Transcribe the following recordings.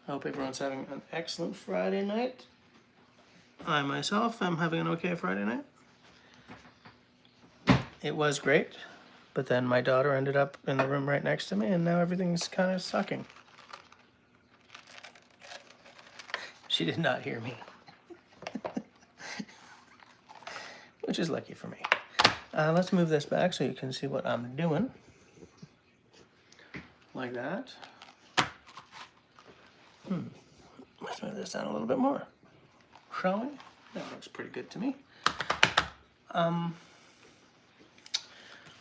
I hope everyone's having an excellent Friday night. I myself am having an okay Friday night. It was great, but then my daughter ended up in the room right next to me, and now everything's kind of sucking. She did not hear me, which is lucky for me. Let's move this back so you can see what I'm doing. Like that. Let's move this down a little bit more, shall we? That looks pretty good to me.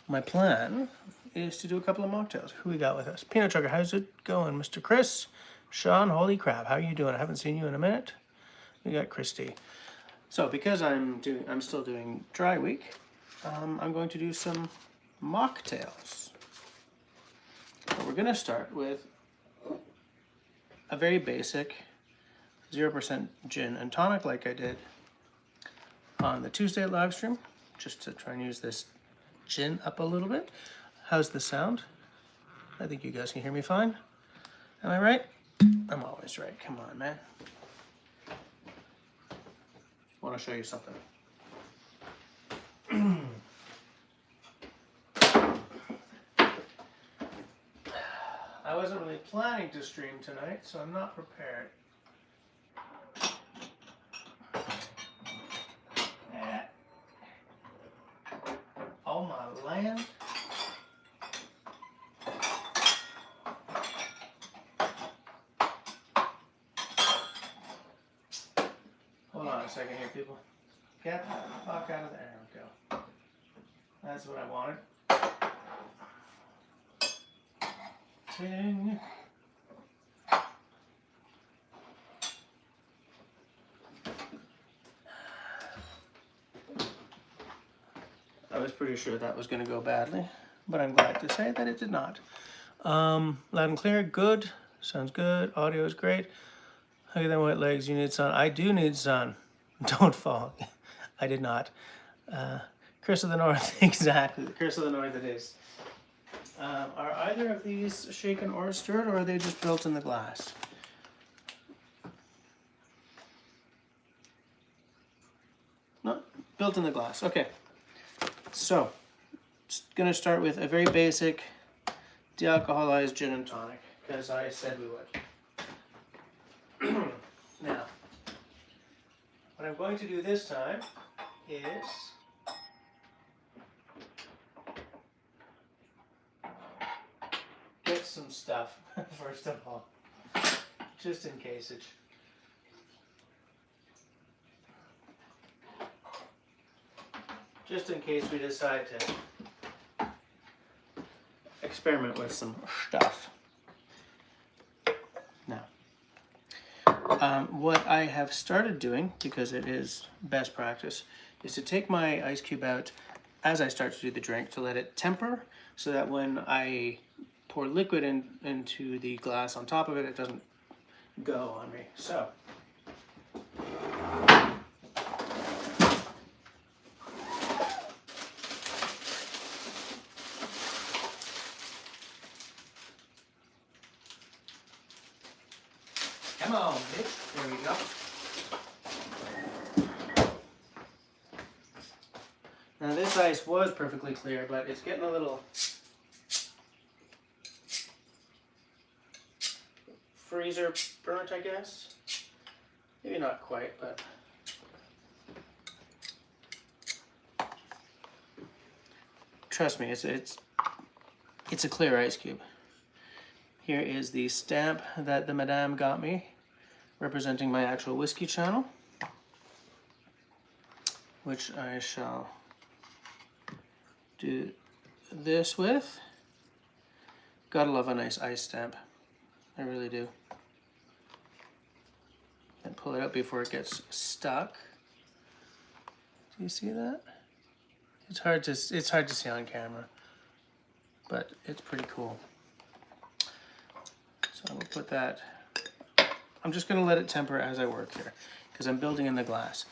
My plan is to do a couple of mocktails. Who we got with us? Peanut Sugar, how's it going? Mr. Chris, Sean, holy crap, how are you doing? I haven't seen you in a minute. We got Christy. So because I'm still doing dry week, I'm going to do some mocktails. But we're gonna start with a very basic 0% gin and tonic like I did on the Tuesday live stream, just to try and use this gin up a little bit. How's the sound? I think you guys can hear me fine. Am I right? I'm always right. Come on, man. I want to show you something. I wasn't really planning to stream tonight, so I'm not prepared. Oh my land. Hold on a second here, people. Get the fuck out of there. There we go. That's what I wanted. Ting. I was pretty sure that was going to go badly, but I'm glad to say that it did not. Loud and clear, good. Sounds good. Audio is great. Huggy them white legs. You need sun. I do need sun. Don't fall. I did not. Curse of the North. Exactly. The Curse of the North it is. Are either of these shaken or stirred, or are they just built in the glass? No, built in the glass. Okay. So, going to start with a very basic de-alcoholized gin and tonic, because I said we would. Now, what I'm going to do this time is get some stuff, first of all, just in case it... Just in case we decide to experiment with some stuff. Now, what I have started doing, because it is best practice, is to take my ice cube out as I start to do the drink to let it temper, so that when I pour liquid into the glass on top of it, it doesn't go on me. So, come on, bitch. There we go. Now this ice was perfectly clear, but it's getting a little freezer burnt, I guess. Maybe not quite, but trust me, it's a clear ice cube. Here is the stamp that the madame got me, representing my actual whiskey channel, which I shall do this with. Gotta love a nice ice stamp. I really do. And pull it out before it gets stuck. Do you see that? It's hard to see on camera, but it's pretty cool. So I'm gonna put that. I'm just gonna let it temper as I work here, because I'm building in the glass.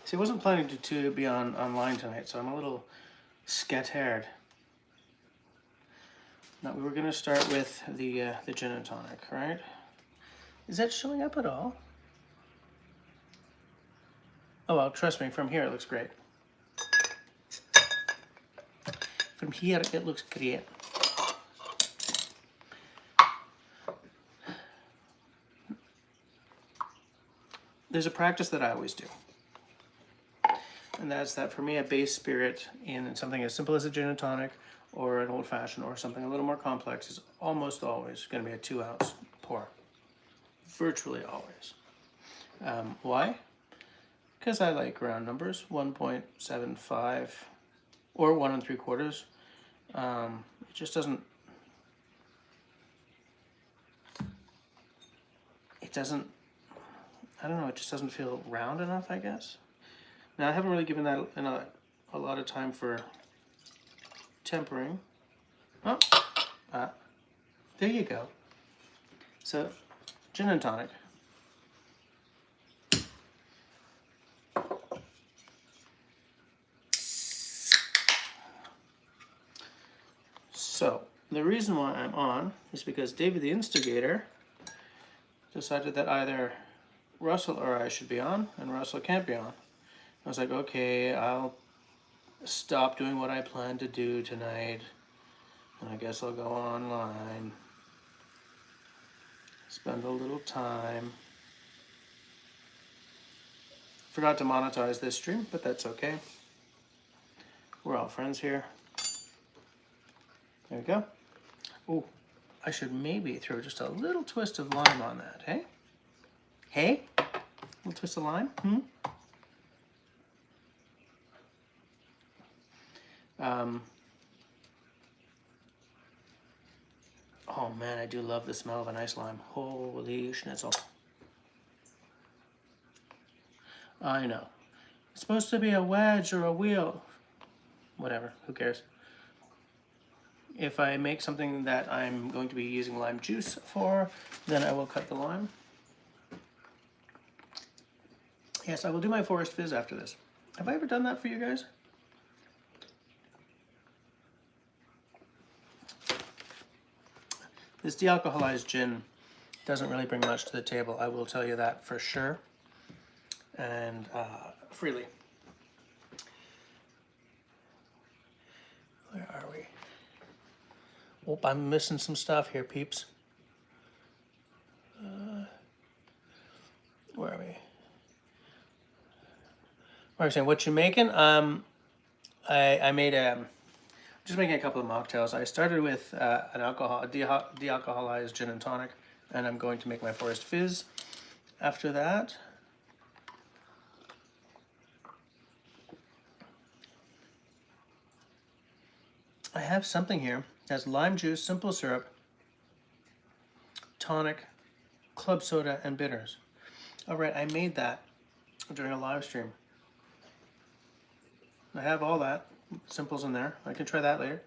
See, I wasn't planning to be online tonight, so I'm a little scattered. Now we were going to start with the gin and tonic, right? Is that showing up at all? Oh well, trust me, from here it looks great. From here it looks great. There's a practice that I always do. And that's that for me, a base spirit in something as simple as a gin and tonic or an old fashioned or something a little more complex is almost always going to be a 2-ounce pour. Virtually always. Why? Because I like round numbers, 1.75 or 1 3/4. It just doesn't, I don't know, it just doesn't feel round enough, I guess. Now, I haven't really given that a lot of time for tempering. Oh, there you go. So, gin and tonic. So, the reason why I'm on is because David the Instigator decided that either Russell or I should be on, and Russell can't be on. I was like, okay, I'll stop doing what I plan to do tonight, and I guess I'll go online, spend a little time. Forgot to monetize this stream, but that's okay. We're all friends here. There we go. Oh, I should maybe throw just a little twist of lime on that, hey? Hey? A little twist of lime? Oh man, I do love the smell of a nice lime. Holy schnitzel. I know. It's supposed to be a wedge or a wheel. Whatever, who cares? If I make something that I'm going to be using lime juice for, then I will cut the lime. Yes, I will do my Forest Fizz after this. Have I ever done that for you guys? This dealcoholized gin doesn't really bring much to the table, I will tell you that for sure, and freely. Where are we? Oh, I'm missing some stuff here, peeps. Where are we? Where are we saying, what you making? I made just making a couple of mocktails. I started with a dealcoholized gin and tonic, and I'm going to make my Forest Fizz after that. I have something here. It has lime juice, simple syrup, tonic, club soda, and bitters. All right, I made that during a live stream. I have all that. Simples in there. I can try that later.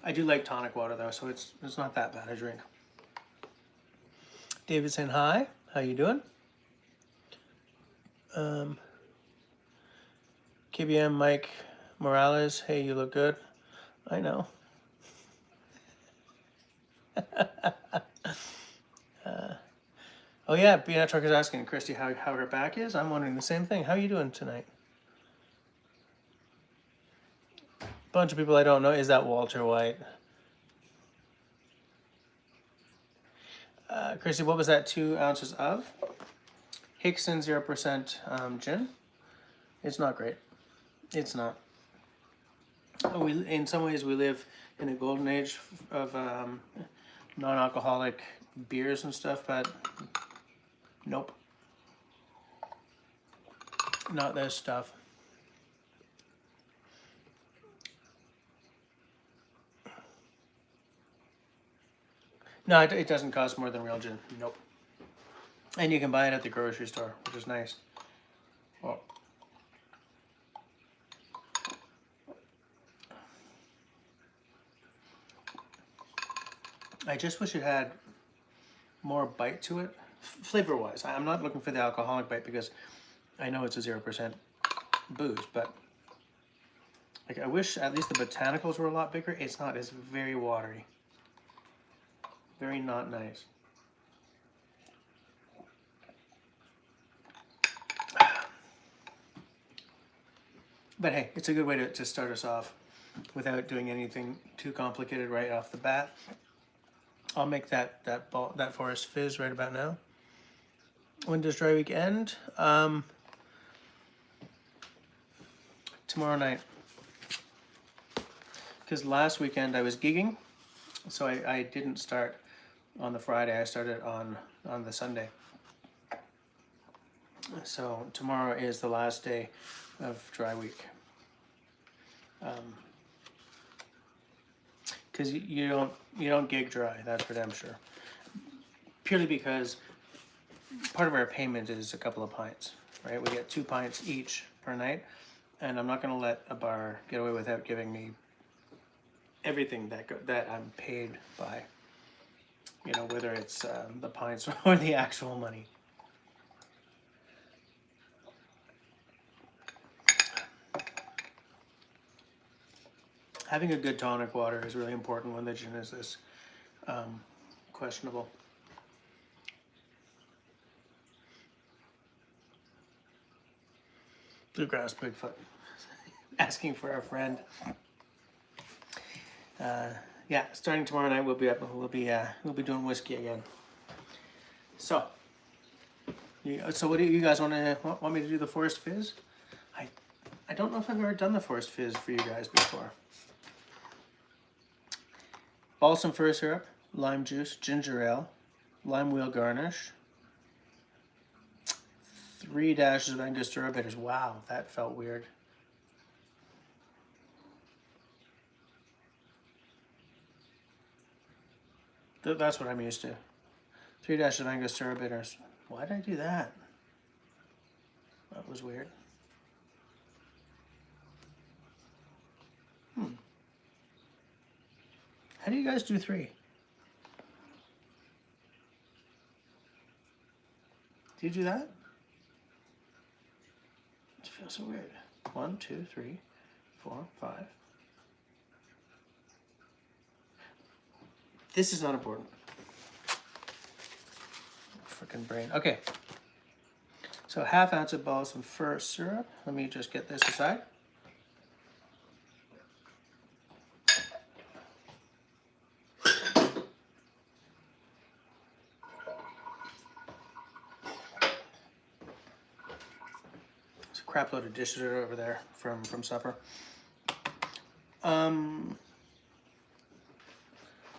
I do like tonic water though, so it's not that bad a drink. David saying hi. How you doing? KBM Mike Morales. Hey, you look good. I know. Oh yeah, Peanut Truck is asking Christy how her back is. I'm wondering the same thing. How are you doing tonight? Bunch of people I don't know. Is that Walter White? Christy, what was that? 2 ounces of Hickson 0% gin. It's not great. It's not. In some ways, we live in a golden age of non-alcoholic beers and stuff, but nope, not this stuff. No, it doesn't cost more than real gin. Nope. And you can buy it at the grocery store, which is nice. Oh. I just wish it had more bite to it, flavor-wise. I'm not looking for the alcoholic bite because I know it's a 0% booze, but Like, I wish at least the botanicals were a lot bigger. It's not. It's very watery. Very not nice. But hey, it's a good way to start us off without doing anything too complicated right off the bat. I'll make that forest fizz right about now. When does dry week end? Tomorrow night. Because last weekend I was gigging, so I didn't start on the Friday. I started on the Sunday. So tomorrow is the last day of dry week. Because you don't gig dry, that's for damn sure. Purely because part of our payment is a couple of pints, right? We get 2 pints each per night, and I'm not going to let a bar get away without giving me everything that I'm paid by. You know, whether it's the pints or the actual money. Having a good tonic water is really important when the gin is this questionable. Bluegrass Bigfoot asking for a friend. Yeah, starting tomorrow night we'll be doing whiskey again. So, what do you guys want me to do? The Forest Fizz? I don't know if I've ever done the Forest Fizz for you guys before. Balsam fir syrup, lime juice, ginger ale, lime wheel garnish, 3 dashes of Angostura bitters. Wow, that felt weird. That's what I'm used to. 3 dashes of Angostura bitters. Why did I do that? That was weird. How do you guys do 3? Do you do that? It feels so weird. 1, 2, 3, 4, 5. This is not important. Freaking brain. Okay. So 1/2 ounce of balsam fir syrup. Let me just get this aside. There's a crap load of dishes over there from supper.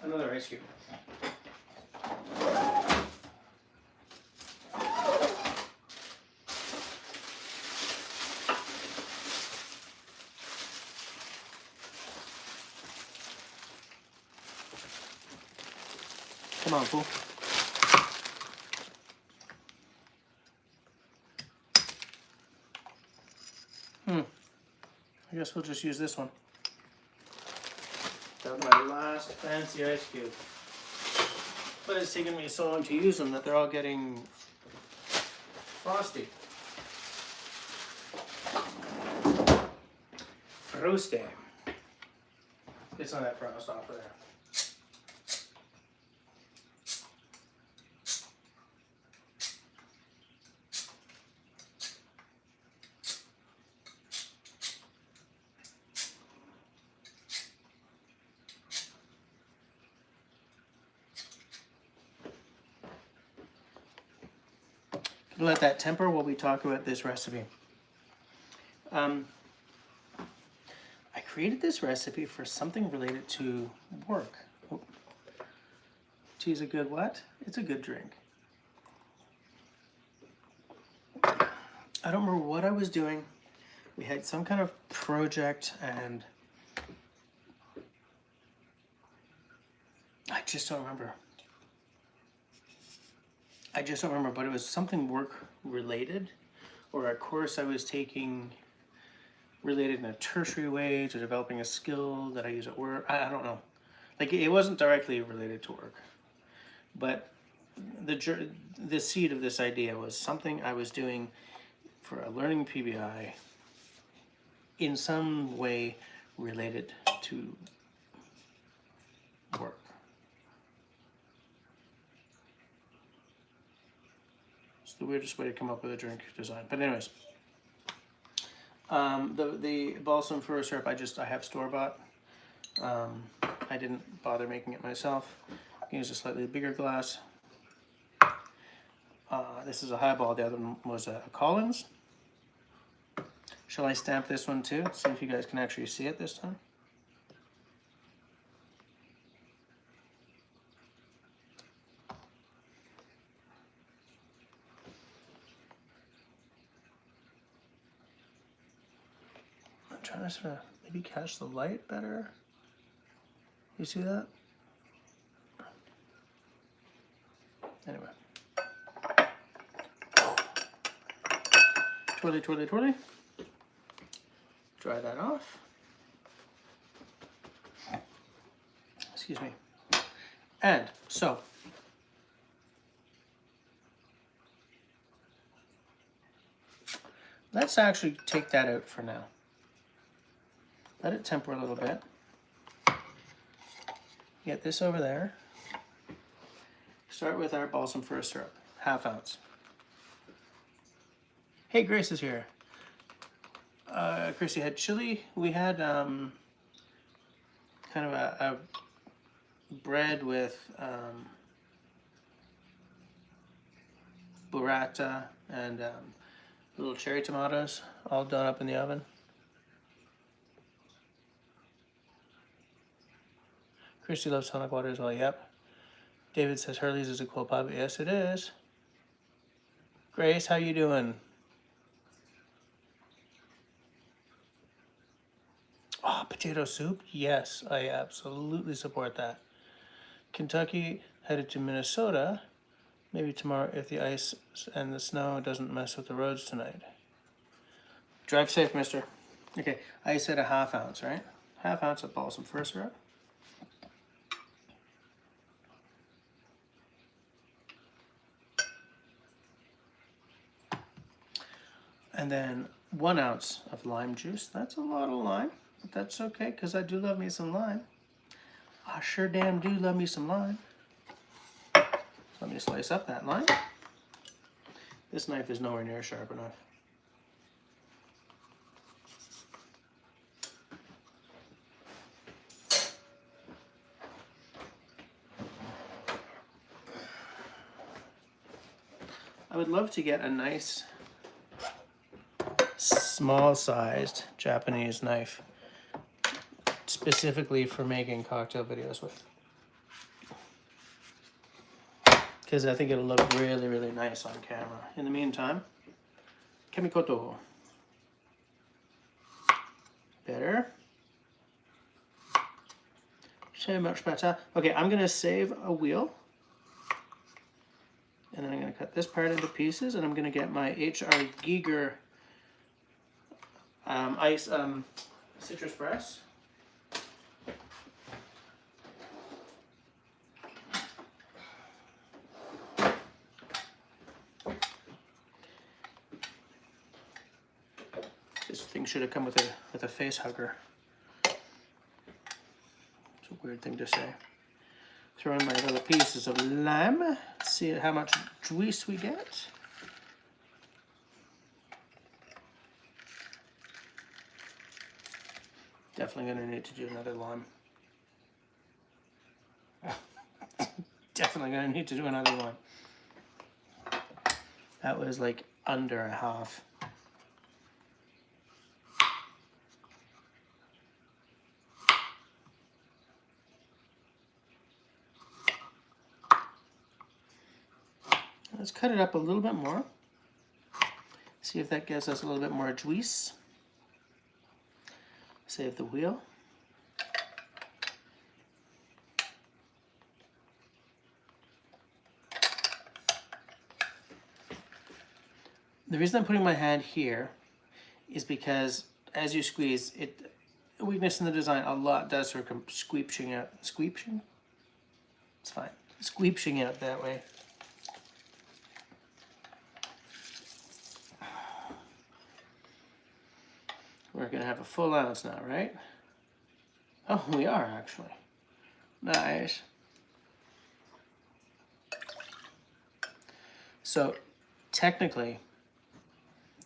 Another ice cube. Come on, fool. I guess we'll just use this one. That was my last fancy ice cube. But it's taken me so long to use them that they're all getting frosty. Frosty. Get some of that frost off of there. Let that temper while we talk about this recipe. I created this recipe for something related to work. Oh. Tea's a good what? It's a good drink. I don't remember what I was doing. We had some kind of project and I just don't remember. But it was something work related or a course I was taking related in a tertiary way to developing a skill that I use at work. I don't know. Like, it wasn't directly related to work. But the seed of this idea was something I was doing for a learning PBI in some way related to work. It's the weirdest way to come up with a drink design. But anyways, the balsam fir syrup I have store-bought. I didn't bother making it myself. I can use a slightly bigger glass. This is a highball, the other one was a Collins. Shall I stamp this one too? See if you guys can actually see it this time. I'm trying to sort of maybe catch the light better. You see that? Anyway. Twirly, twirly, twirly. Dry that off. Excuse me. And so, let's actually take that out for now. Let it temper a little bit. Get this over there. Start with our balsam fir syrup, ½ ounce. Hey, Grace is here. Chrissy had chili. We had kind of a bread with burrata and little cherry tomatoes all done up in the oven. Christy loves tonic water as well, yep. David says Hurley's is a cool pub. Yes, it is. Grace, how you doing? Oh, potato soup? Yes, I absolutely support that. Kentucky headed to Minnesota. Maybe tomorrow if the ice and the snow doesn't mess with the roads tonight. Drive safe, mister. Okay, I said a ½ ounce, right? ½ ounce of balsam fir syrup. And then 1 ounce of lime juice. That's a lot of lime, but that's okay because I do love me some lime. I sure damn do love me some lime. So let me slice up that lime. This knife is nowhere near sharp enough. I would love to get a nice small-sized Japanese knife specifically for making cocktail videos with, because I think it'll look really, really nice on camera. In the meantime, Kemikoto. Better. So much better. Okay, I'm going to save a wheel. And then I'm going to cut this part into pieces, and I'm going to get my H.R. Giger ice citrus press. This thing should have come with a face hugger. It's a weird thing to say. Throw in my little pieces of lime. See how much juice we get. Definitely going to need to do another lime. Definitely going to need to do another lime. That was like under a half. Let's cut it up a little bit more. See if that gives us a little bit more juice. Save the wheel. The reason I'm putting my hand here is because as you squeeze, a weakness in the design, a lot does sort of squeeping out. Squeeping? It's fine. Squeeping out that way. We're going to have a full ounce now, right? Oh, we are actually. Nice. So technically,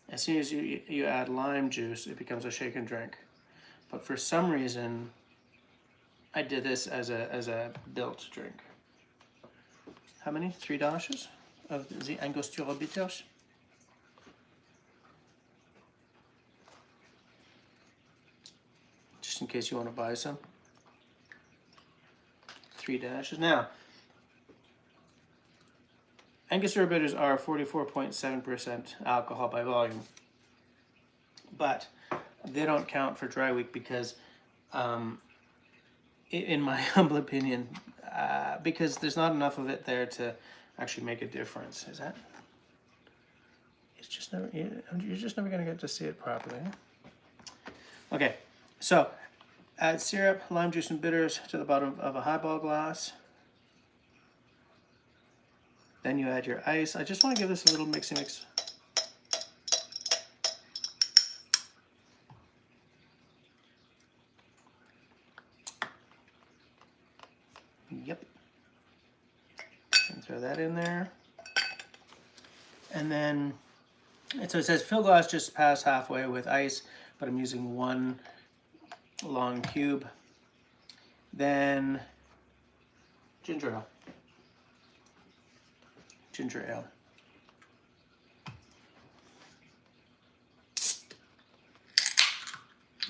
as soon as you add lime juice, it becomes a shake and drink. But for some reason, I did this as a built drink. How many? 3 dashes of the Angostura bitters. Just in case you want to buy some. 3 dashes. Now, Angostura bitters are 44.7% alcohol by volume, but they don't count for dry week because, in my humble opinion, because there's not enough of it there to actually make a difference. Is that? It's just never. You're just never going to get to see it properly. Okay, so add syrup, lime juice, and bitters to the bottom of a highball glass. Then you add your ice. I just want to give this a little mixy mix. Yep. And throw that in there. And then, so it says fill glass just past halfway with ice, but I'm using 1 long cube. Then ginger ale. Ginger ale.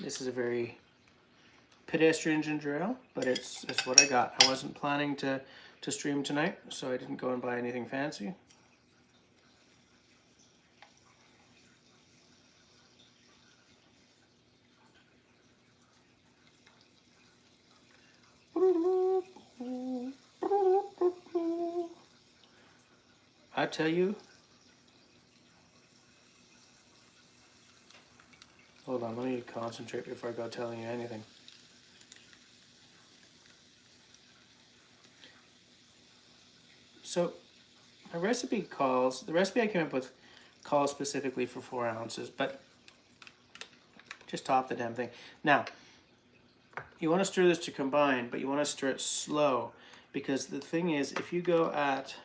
This is a very pedestrian ginger ale, but it's what I got. I wasn't planning to stream tonight, so I didn't go and buy anything fancy. I tell you, hold on, let me concentrate before I go telling you anything. So the recipe I came up with calls specifically for 4 ounces, but just top the damn thing. Now, you want to stir this to combine, but you want to stir it slow, because the thing is, if you go at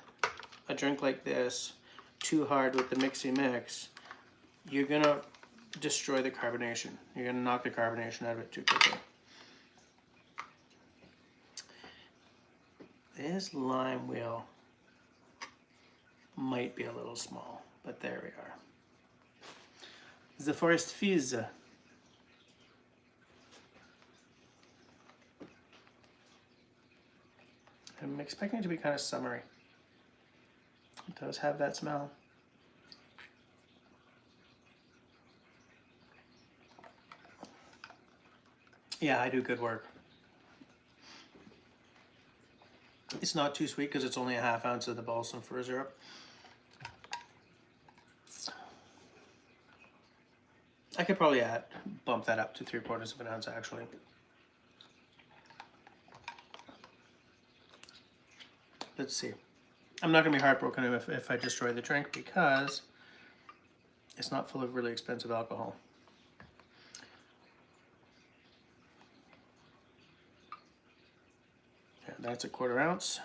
a drink like this too hard with the mixy mix, you're gonna destroy the carbonation. You're gonna knock the carbonation out of it too quickly. This lime wheel might be a little small, but there we are. The Forest Fizz. I'm expecting it to be kind of summery. It does have that smell. Yeah, I do good work. It's not too sweet because it's only a ½ ounce of the balsam fir syrup. I could probably bump that up to 3/4 of an ounce actually. Let's see. I'm not going to be heartbroken if I destroy the drink because it's not full of really expensive alcohol. Yeah, that's a 1/4 ounce.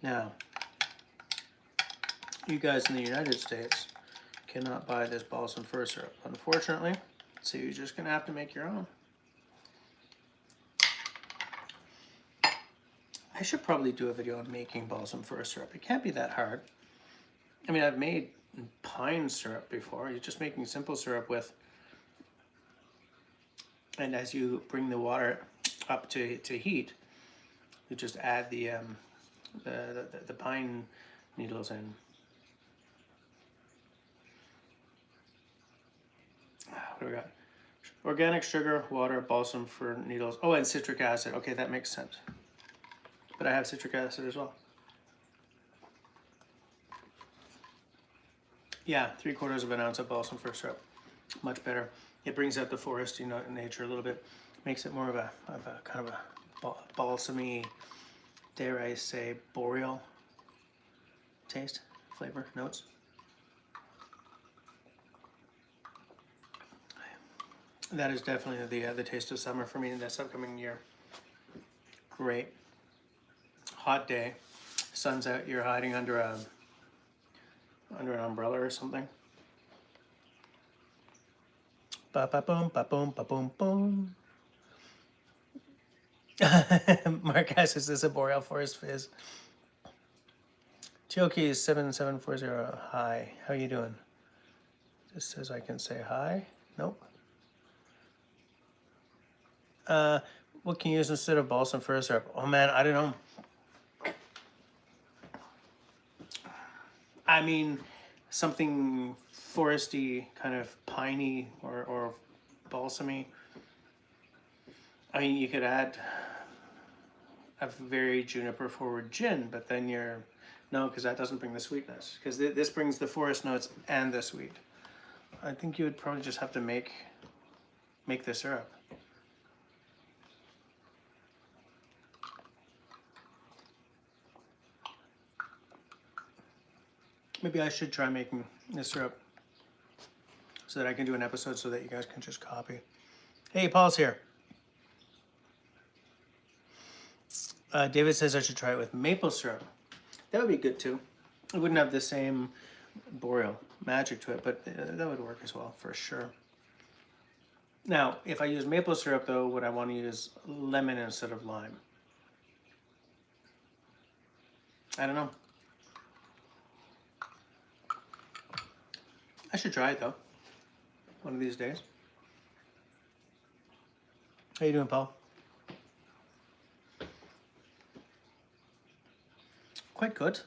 Now, you guys in the United States cannot buy this balsam fir syrup, unfortunately, so you're just going to have to make your own. I should probably do a video on making balsam fir syrup. It can't be that hard. I mean, I've made pine syrup before. You're just making simple syrup with, and as you bring the water up to heat, you just add the pine needles in. What do we got? Organic sugar, water, balsam fir needles. Oh, and citric acid. Okay, that makes sense. But I have citric acid as well. Yeah, 3/4 of an ounce of balsam fir syrup. Much better. It brings out the foresty nature a little bit. Makes it more of a kind of a balsamy, dare I say, boreal taste, flavor, notes. That is definitely the taste of summer for me in this upcoming year. Great. Hot day. Sun's out. You're hiding under an umbrella or something. Ba ba boom, ba boom, ba boom, boom. Mark asks, is this a Boreal Forest Fizz? Chioki is 7740. Hi, how you doing? Just says I can say hi. Nope. What can you use instead of balsam fir syrup? Oh man, I don't know. I mean, something foresty, kind of piney or balsamy. I mean, you could add a very juniper forward gin, but then no, because that doesn't bring the sweetness. Because this brings the forest notes and the sweet. I think you would probably just have to make the syrup. Maybe I should try making this syrup so that I can do an episode so that you guys can just copy. Hey, Paul's here. David says I should try it with maple syrup. That would be good too. It wouldn't have the same Boreal magic to it, but that would work as well for sure. Now, if I use maple syrup though, would I want to use lemon instead of lime? I don't know. I should try it though, one of these days. How you doing, Paul? Quite good.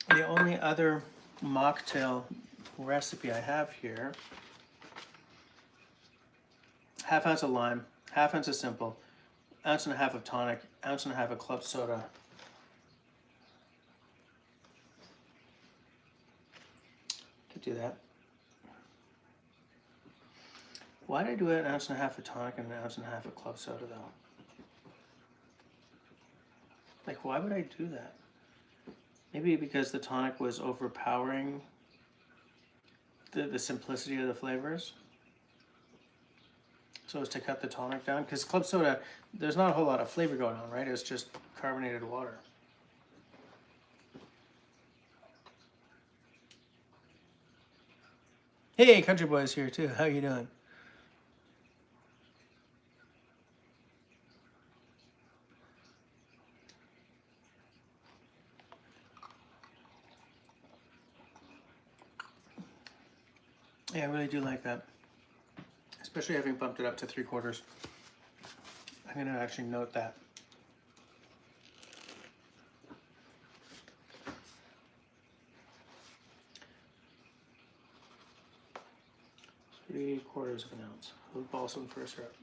The only other mocktail recipe I have here, ½ ounce of lime, ½ ounce of simple, 1.5 ounces of tonic, 1.5 ounces of club soda. Could do that. Why did I do 1.5 ounces of tonic and 1.5 ounces of club soda though? Like, why would I do that? Maybe because the tonic was overpowering the simplicity of the flavors. So as to cut the tonic down, because club soda, there's not a whole lot of flavor going on, right? It's just carbonated water. Hey, Country Boy's here too. How you doing? Yeah, I really do like that. Especially having bumped it up to 3/4. I'm going to actually note that. Three-quarters of an ounce of balsam fir syrup.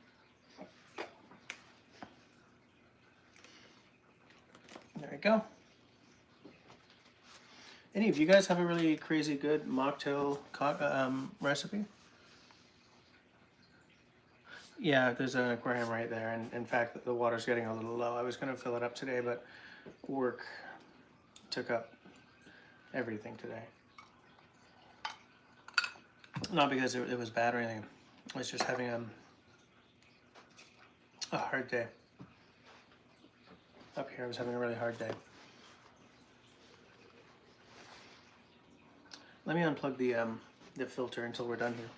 There we go. Any of you guys have a really crazy good mocktail recipe? Yeah, there's an aquarium right there, and in fact, the water's getting a little low. I was going to fill it up today, but work took up everything today. Not because it was bad or anything. I was just having a hard day. Up here, I was having a really hard day. Let me unplug the filter until we're done here.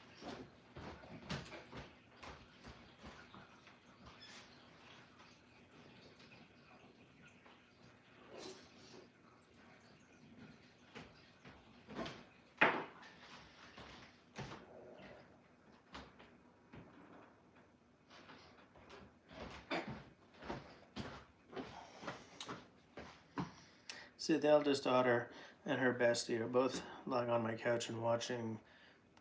See, the eldest daughter and her bestie are both lying on my couch and watching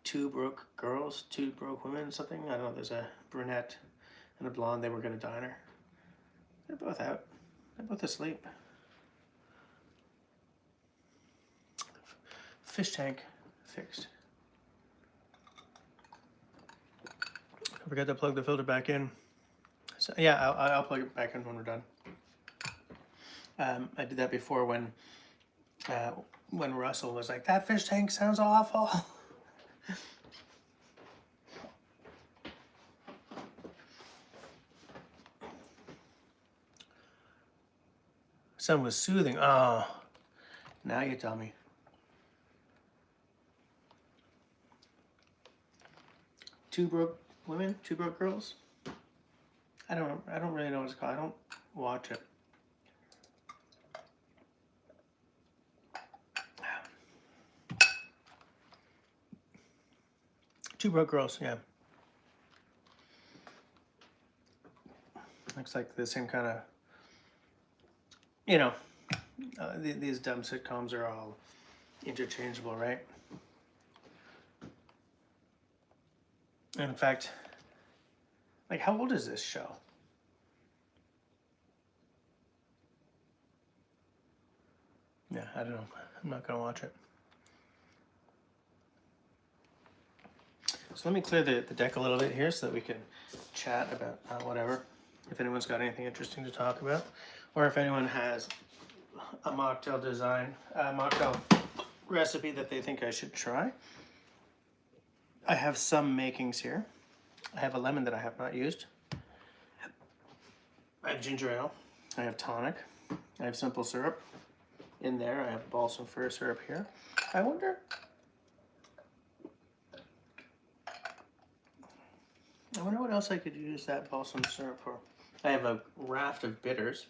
Two Broke Girls, Two Broke Women, something. I don't know, there's a brunette and a blonde. They work at a diner. They're both out. They're both asleep. Fish tank fixed. Don't forget to plug the filter back in. So, yeah, I'll plug it back in when we're done. I did that before when when Russell was like, that fish tank sounds awful. Sun was soothing. Oh, now you tell me. Two broke women, two broke girls. I don't really know what it's called. I don't watch it. Two broke girls, yeah. Looks like the same kind of, you know, these dumb sitcoms are all interchangeable, right? In fact, like, how old is this show? Yeah, I don't know. I'm not going to watch it. So let me clear the deck a little bit here so that we can chat about whatever. If anyone's got anything interesting to talk about, or if anyone has a mocktail design, mocktail recipe that they think I should try. I have some makings here. I have a lemon that I have not used. I have ginger ale. I have tonic. I have simple syrup in there. I have balsam fir syrup here. I wonder what else I could use that balsam syrup for. I have a raft of bitters.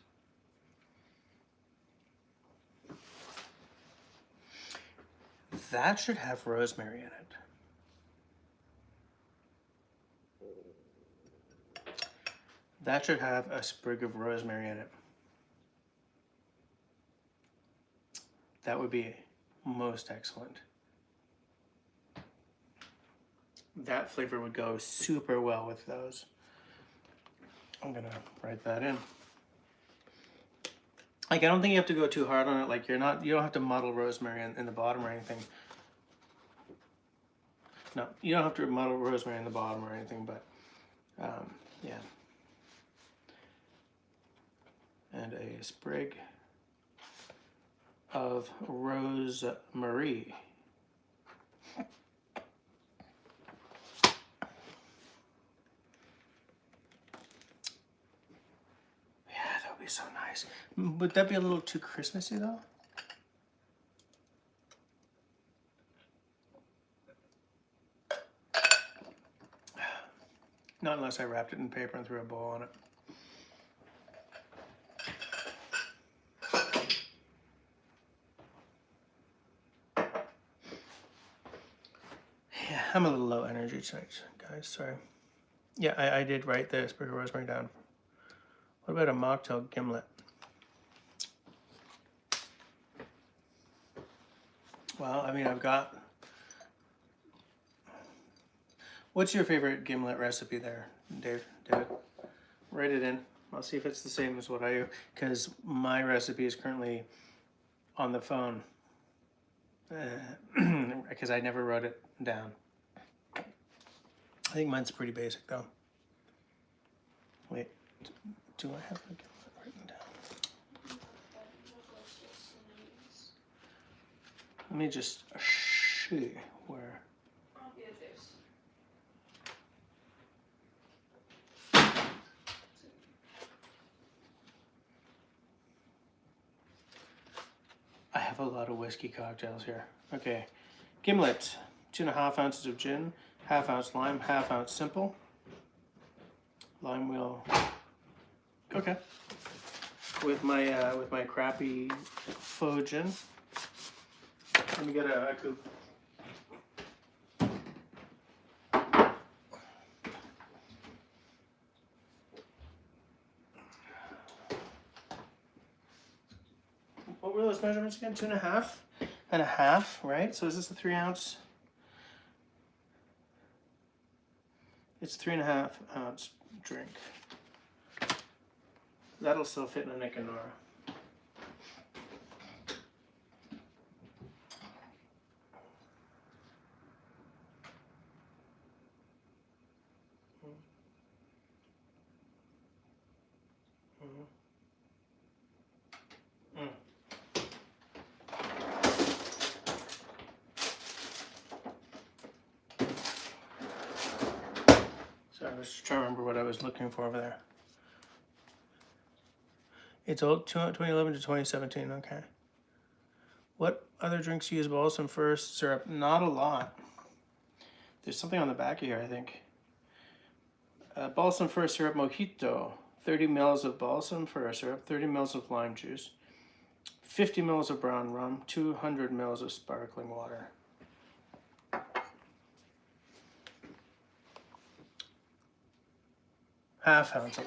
That should have rosemary in it. That should have a sprig of rosemary in it. That would be most excellent. That flavor would go super well with those. I'm gonna write that in. Like, I don't think you have to go too hard on it. Like, you don't have to muddle rosemary in the bottom or anything. No, you don't have to muddle rosemary in the bottom or anything, but yeah. And a sprig of rosemary. That would be so nice. Would that be a little too Christmassy though? Not unless I wrapped it in paper and threw a bow on it. Yeah, I'm a little low energy tonight, guys, sorry. Yeah, I did write the sprig of rosemary down. What about a mocktail gimlet? Well, I mean, I've got... What's your favorite gimlet recipe there, David? Write it in. I'll see if it's the same as what I do, because my recipe is currently on the phone, because I never wrote it down. I think mine's pretty basic, though. Wait, do I have a gimlet written down? Let me just see where. I have a lot of whiskey cocktails here. Okay, gimlet, 2.5 ounces of gin, 1/2 ounce lime, 1/2 ounce simple. Lime wheel. Okay. With my crappy faux gin. Let me get a coupe. What were those measurements again? 2.5 and 1/2, right? So is this a 3 ounce? It's 3.5 ounce drink. That'll still fit in a Nick and Nora. was just trying to remember what I was looking for over there. It's old, 2011 to 2017, okay. What other drinks use balsam fir syrup? Not a lot. There's something on the back of here, I think. Balsam fir syrup mojito. 30 mils of balsam fir syrup, 30 mils of lime juice, 50 mils of brown rum, 200 mils of sparkling water. Half ounce of...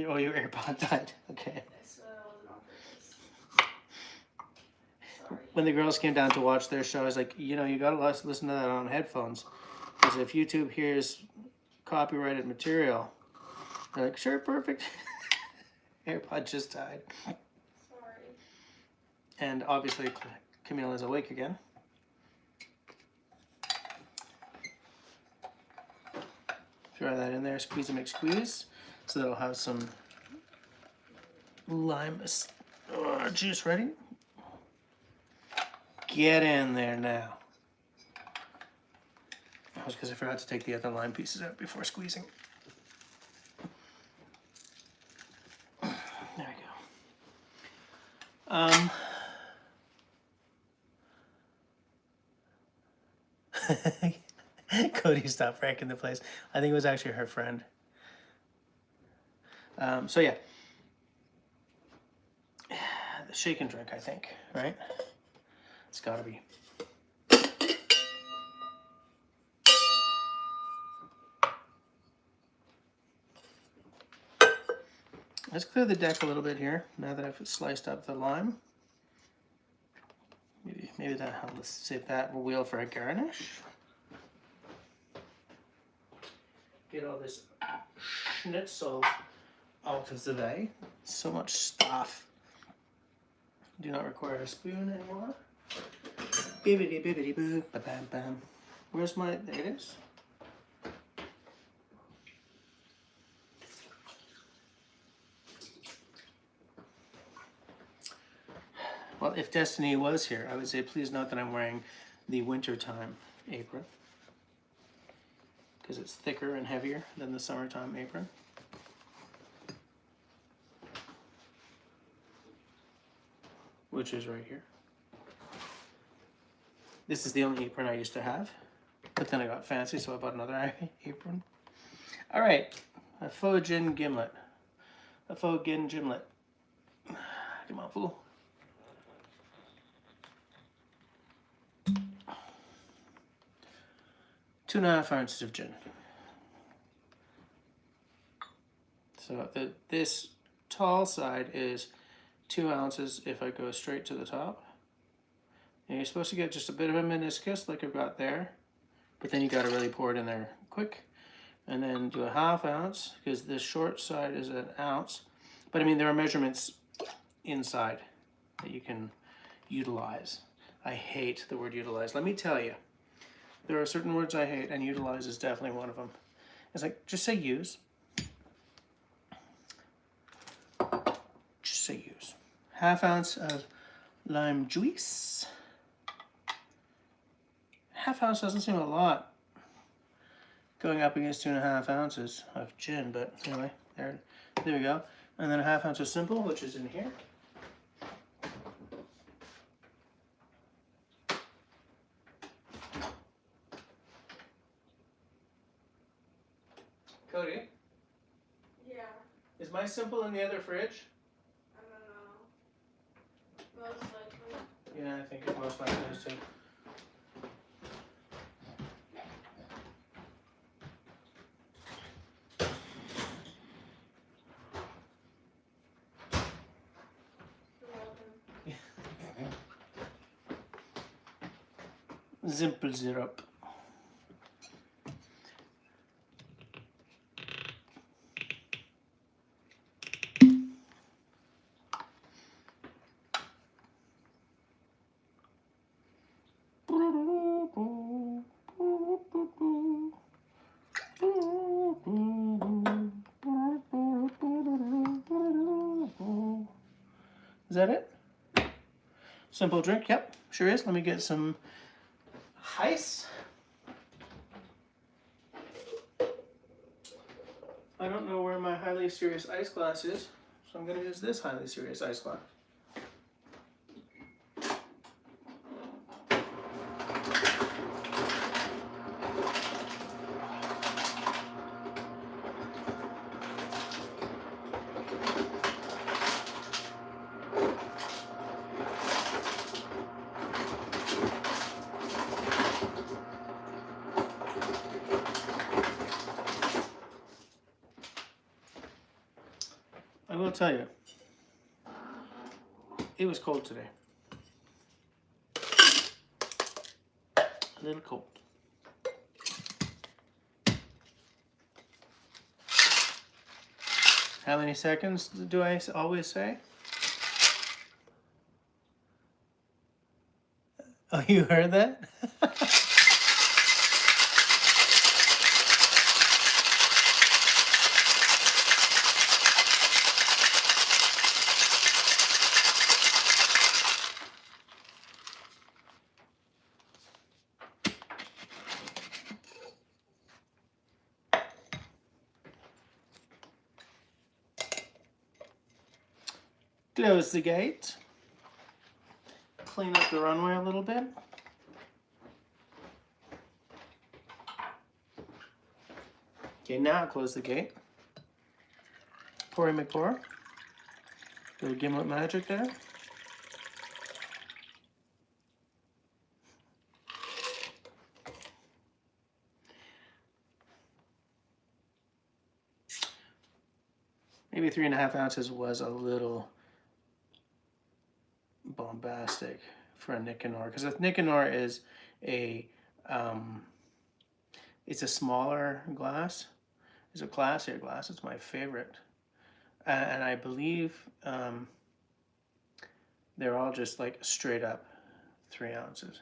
Oh, your AirPod died. Okay. When the girls came down to watch their show, I was like, you know, you gotta listen to that on headphones, because if YouTube hears copyrighted material, they're like, sure, perfect. AirPod just died. Sorry. And obviously, Camille is awake again. Throw that in there, squeeze and make squeeze. So that'll have some lime juice ready. Get in there now. That was because I forgot to take the other lime pieces out before squeezing. There we go. Cody stopped wrecking the place. I think it was actually her friend. So yeah, the shake and drink, I think, right? It's gotta be. Let's clear the deck a little bit here, now that I've sliced up the lime. Maybe that, let's save that wheel for a garnish. Get all this schnitzel out of the way. So much stuff. Do not require a spoon anymore. Bibbidi bibbidi boo, ba bam bam. Where's my, there it is. Well, if Destiny was here, I would say please note that I'm wearing the wintertime apron, because it's thicker and heavier than the summertime apron. Which is right here. This is the only apron I used to have, but then I got fancy, so I bought another apron. All right, a faux gin gimlet. A faux gin gimlet. Come on, fool. Two and a half ounces of gin. So this tall side is 2 ounces if I go straight to the top. And you're supposed to get just a bit of a meniscus like I've got there, but then you got to really pour it in there quick. And then do a half ounce, because this short side is an ounce. But I mean, there are measurements inside that you can utilize. I hate the word utilize. Let me tell you, there are certain words I hate, and utilize is definitely one of them. It's like, just say use. Just say use. Half ounce of lime juice. Half ounce doesn't seem a lot going up against 2.5 ounces of gin, but anyway, there we go. And then a half ounce of simple, which is in here. Cody? Yeah. Is my simple in the other fridge? I don't know. Most likely. Yeah, I think it most likely is too. Simple syrup. Is that it? Simple drink, yep, sure is. Let me get some ice. I don't know where my highly serious ice glass is, so I'm going to use this highly serious ice glass. I will tell you, it was cold today. A little cold. How many seconds do I always say? Oh, you heard that? Close the gate. Clean up the runway a little bit. Okay, now close the gate. Poury McPour. Little gimlet magic there. Maybe 3.5 ounces was a little bombastic for a Nicanor, because a Nicanor is it's a smaller glass. It's a classier glass. It's my favorite, and I believe they're all just like straight up 3 ounces.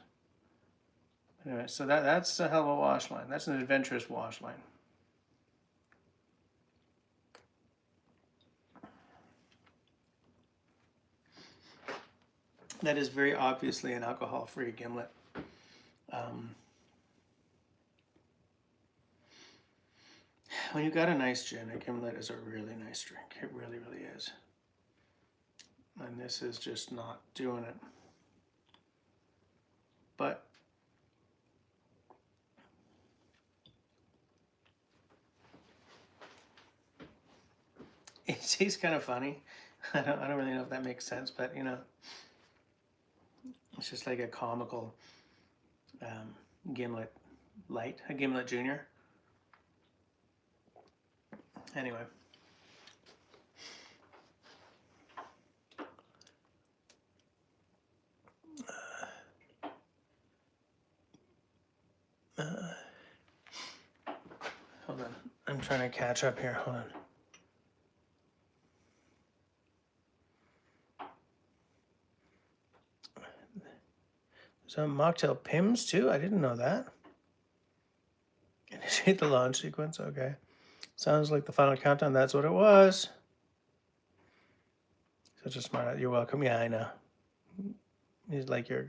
Anyway, so that's a hell of a wash line. That's an adventurous wash line. That is very obviously an alcohol-free gimlet. When you've got a nice gin, a gimlet is a really nice drink. It really, really is. And this is just not doing it. But it tastes kind of funny. I don't really know if that makes sense, but you know, it's just like a comical gimlet light, a gimlet junior. Anyway. Hold on. I'm trying to catch up here. Hold on. Some mocktail Pims too? I didn't know that. Initiate the launch sequence. Okay. Sounds like the final countdown. That's what it was. Such a smart. You're welcome. Yeah, I know. He's like your.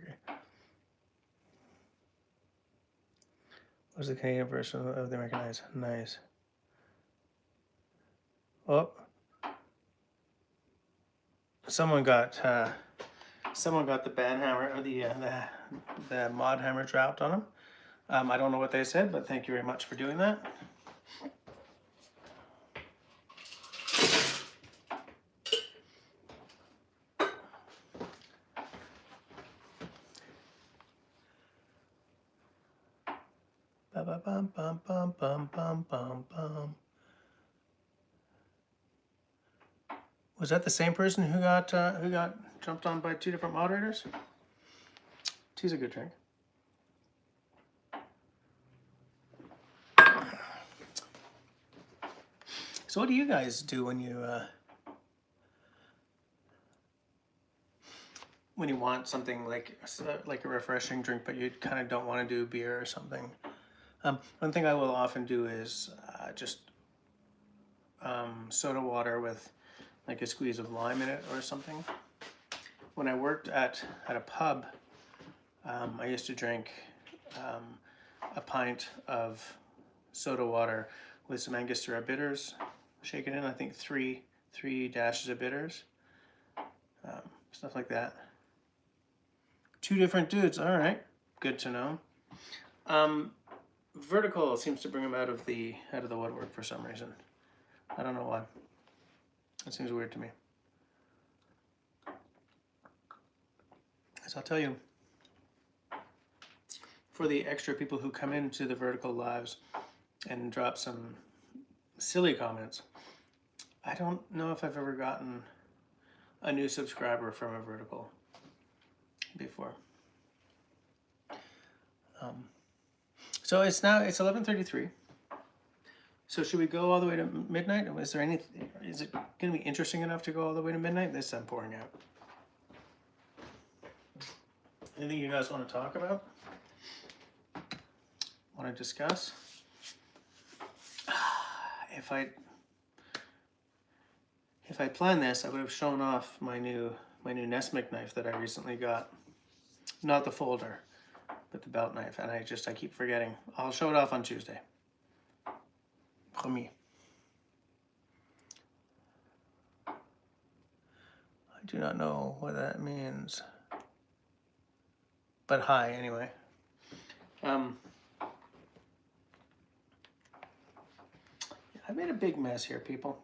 What's the Canadian version of the American Ice? Nice. Oh. Someone got the band hammer or the mod hammer dropped on them. I don't know what they said, but thank you very much for doing that. Bum, bum, bum, bum, bum, bum, bum. Was that the same person who got jumped on by 2 different moderators? Tea's a good drink. So what do you guys do when you want something like a refreshing drink, but you kind of don't want to do beer or something? One thing I will often do is just soda water with like a squeeze of lime in it or something. When I worked at a pub, I used to drink a pint of soda water with some Angostura bitters. Shake it in. I think three dashes of bitters. Stuff like that. 2 different dudes. All right, good to know. Vertical seems to bring them out of the woodwork for some reason. I don't know why. It seems weird to me. As I'll tell you, for the extra people who come into the Vertical lives and drop some silly comments, I don't know if I've ever gotten a new subscriber from a Vertical before. So it's 11:33. So should we go all the way to midnight? Is it going to be interesting enough to go all the way to midnight? This I'm pouring out. Anything you guys want to talk about? Want to discuss? If I planned this, I would have shown off my new Nesmith knife that I recently got. Not the folder, but the belt knife, and I keep forgetting. I'll show it off on Tuesday. Promis. I do not know what that means. But hi, anyway. I made a big mess here, people.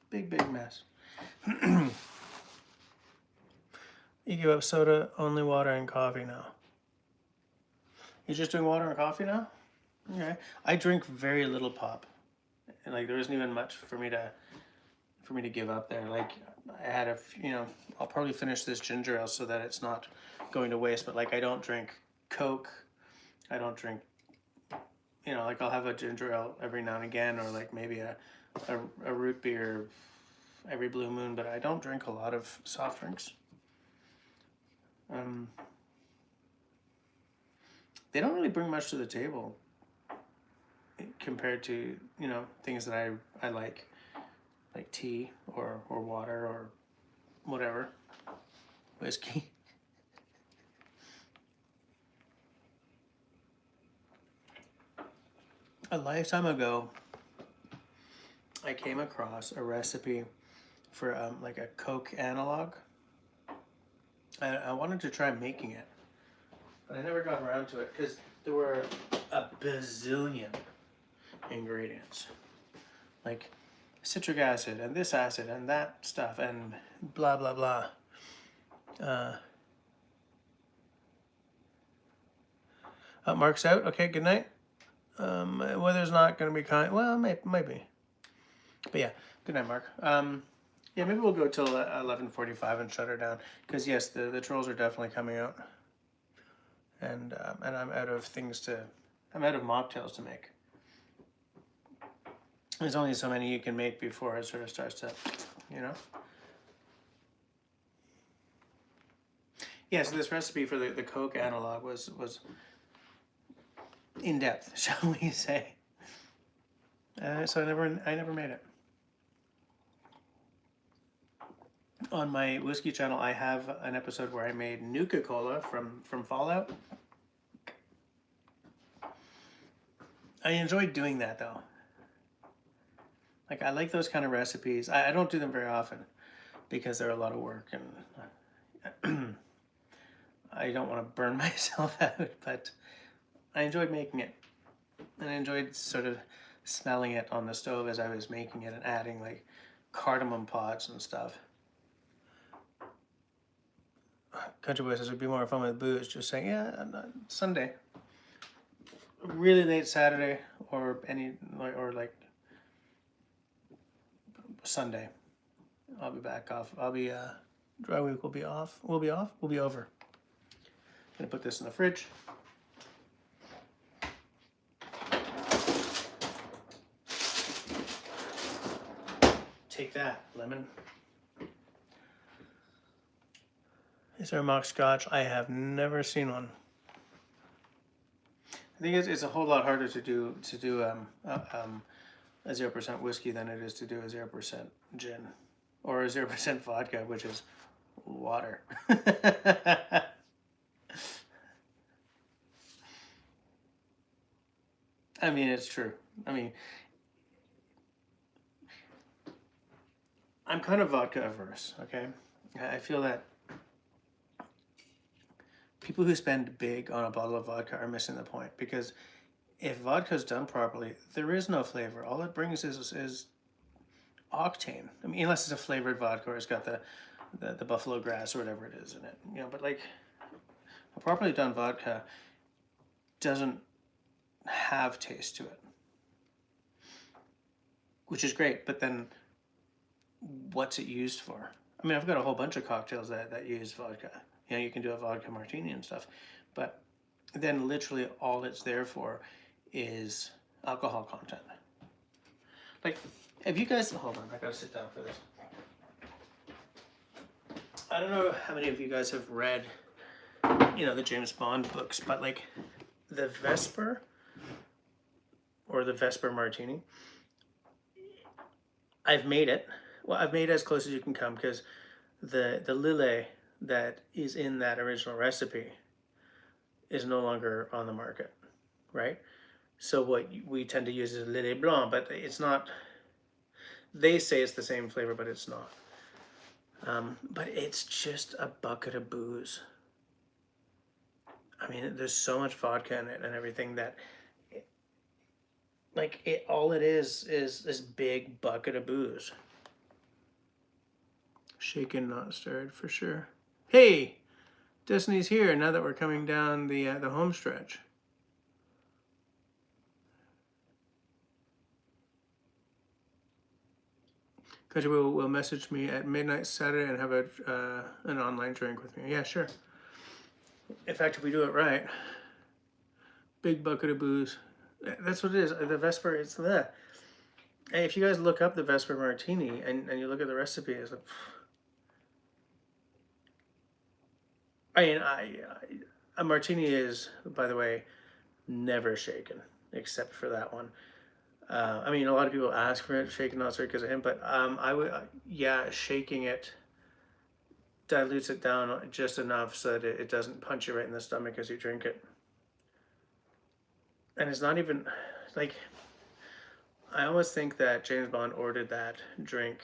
Big mess. You give up soda, only water and coffee now. You're just doing water and coffee now? Okay. I drink very little pop. And like there isn't even much for me to give up there. Like I had I'll probably finish this ginger ale so that it's not going to waste, but like I don't drink Coke. I don't drink like I'll have a ginger ale every now and again, or like maybe a root beer every blue moon, but I don't drink a lot of soft drinks. They don't really bring much to the table compared to things that I like tea or water or whatever, whiskey. A lifetime ago, I came across a recipe for like a Coke analog. I wanted to try making it, but I never got around to it because there were a bazillion ingredients, like citric acid and this acid and that stuff and blah blah blah. Mark's out. Okay, good night. Weather's not going to be kind. Well, might be. But yeah, good night, Mark. Yeah, maybe we'll go till 11:45 and shut her down. Because yes, the trolls are definitely coming out, and I'm out of mocktails to make. There's only so many you can make before it sort of starts to, Yeah, so this recipe for the Coke analog was in depth, shall we say? So I never made it. On my whiskey channel, I have an episode where I made Nuka-Cola from Fallout. I enjoyed doing that though. Like I like those kind of recipes. I don't do them very often because they're a lot of work and I don't want to burn myself out, but I enjoyed making it. And I enjoyed sort of smelling it on the stove as I was making it and adding like cardamom pods and stuff. Country Boy says it'd be more fun with booze. Just saying, yeah, Sunday, really late Saturday, or like Sunday. I'll be back off. Dry week will be off. We'll be over. Gonna put this in the fridge. Take that, lemon. Is there a mock scotch? I have never seen one. I think it's a whole lot harder to do a 0% whiskey than it is to do a 0% gin or a 0% vodka, which is water. I mean, it's true. I mean, I'm kind of vodka averse, okay? I feel that people who spend big on a bottle of vodka are missing the point, because if vodka's done properly, there is no flavor. All it brings is octane. I mean, unless it's a flavored vodka or it's got the buffalo grass or whatever it is in it. You know, but like a properly done vodka doesn't have taste to it, which is great. But then what's it used for? I mean, I've got a whole bunch of cocktails that use vodka. You know, you can do a vodka martini and stuff, but then literally all it's there for is alcohol content. Like, have you guys, hold on, I gotta sit down for this. I don't know how many of you guys have read, you know, the James Bond books, but like the Vesper or the Vesper Martini, I've made it. Well, I've made it as close as you can come, because the Lillet that is in that original recipe is no longer on the market, right? So what we tend to use is Lillet Blanc, but it's not, they say it's the same flavor, but it's not. But it's just a bucket of booze. I mean, there's so much vodka in it and everything that, all it is this big bucket of booze. Shaken, not stirred, for sure. Hey, Destiny's here now that we're coming down the home stretch. Kaja will message me at midnight Saturday and have an online drink with me. Yeah, sure. In fact, if we do it right, big bucket of booze. That's what it is. The Vesper, it's that. Hey, if you guys look up the Vesper Martini and you look at the recipe, it's like, I mean, a martini is, by the way, never shaken, except for that one. I mean, a lot of people ask for it shaken, not stirred, because of him, but I would, yeah, shaking it dilutes it down just enough so that it doesn't punch you right in the stomach as you drink it. And it's not even, like, I almost think that James Bond ordered that drink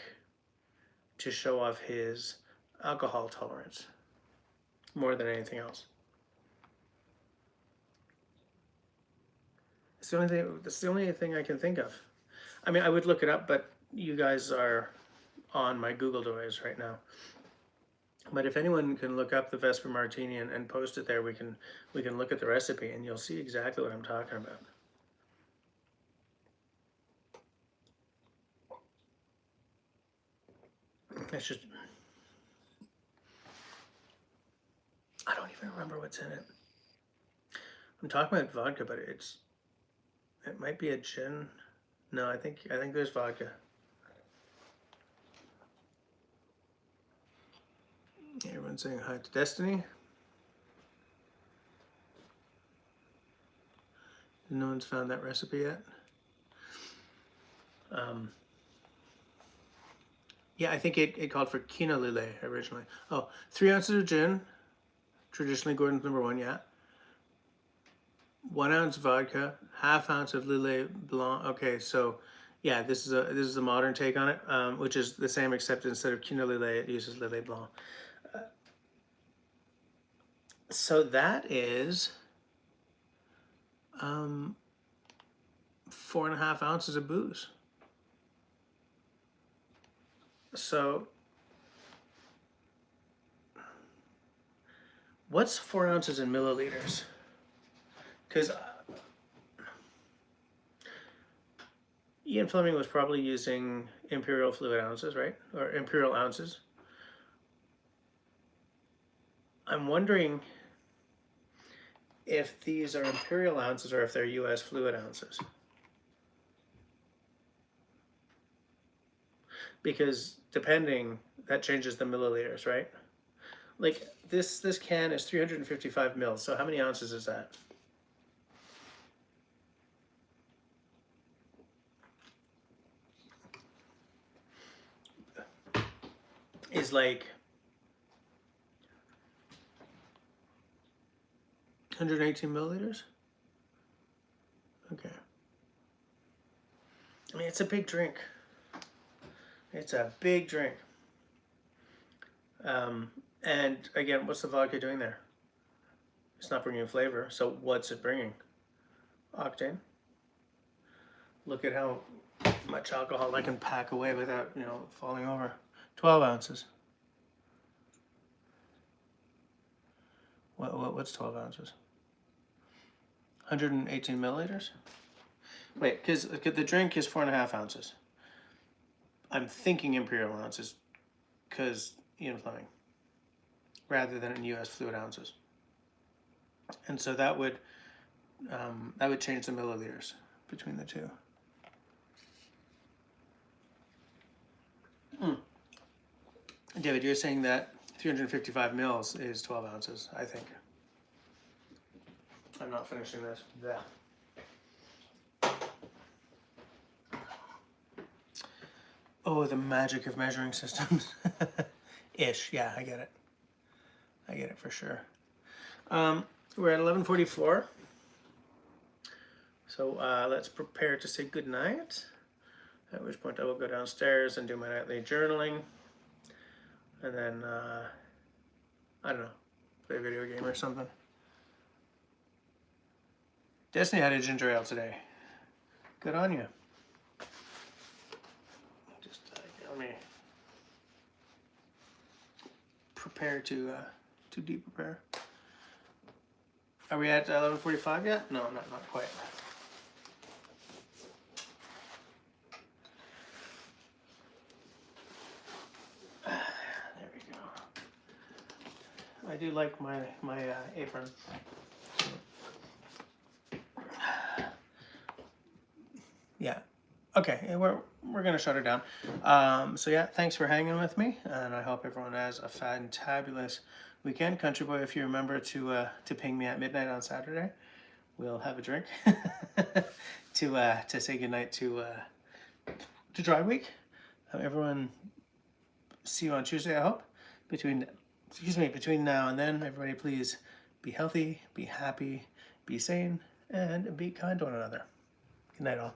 to show off his alcohol tolerance more than anything else. It's the only thing. That's the only thing I can think of. I mean, I would look it up, but you guys are on my Google device right now. But if anyone can look up the Vesper Martini and post it there, we can look at the recipe and you'll see exactly what I'm talking about. It's just, I don't even remember what's in it. I'm talking about vodka, but it might be a gin. No, I think there's vodka. Everyone's saying hi to Destiny. No one's found that recipe yet. Yeah, I think it called for Quina Lillet originally. Oh, 3 ounces of gin, traditionally Gordon's #1, yeah. 1 ounce vodka, ½ ounce of Lillet Blanc. Okay, so yeah, this is a modern take on it, which is the same, except instead of Quina Lillet, it uses Lillet Blanc. So that is 4½ ounces of booze. So what's 4 ounces in milliliters? Because Ian Fleming was probably using imperial fluid ounces, right? Or imperial ounces. I'm wondering if these are imperial ounces or if they're US fluid ounces. Because depending, that changes the milliliters, right? Like this can is 355 mils, so how many ounces is that? Is like 118 milliliters? Okay. It's a big drink. It's a big drink. And again, what's the vodka doing there? It's not bringing flavor. So what's it bringing? Octane. Look at how much alcohol I can pack away without, falling over. 12 ounces. What's 12 ounces? 118 milliliters? Wait, because the drink is 4.5 ounces. I'm thinking imperial ounces because Ian Fleming, rather than in U.S. fluid ounces. And so that would change the milliliters between the two. David, you're saying that 355 mils is 12 ounces, I think. I'm not finishing this. Yeah. Oh, the magic of measuring systems. Ish, yeah, I get it. I get it for sure. We're at 11:44. So let's prepare to say goodnight. At which point I will go downstairs and do my nightly journaling. And then, I don't know, play a video game or something. Destiny had a ginger ale today. Good on you. Just let me prepare to deep prepare. Are we at 11:45 yet? No, not quite. There we go. I do like my apron. Yeah. Okay, we're gonna shut her down. So yeah, thanks for hanging with me, and I hope everyone has a fantabulous weekend. Country boy, if you remember to ping me at midnight on Saturday, we'll have a drink to say goodnight to Dry Week. Everyone, see you on Tuesday, I hope. Between now and then, everybody please be healthy, be happy, be sane, and be kind to one another. Good night all.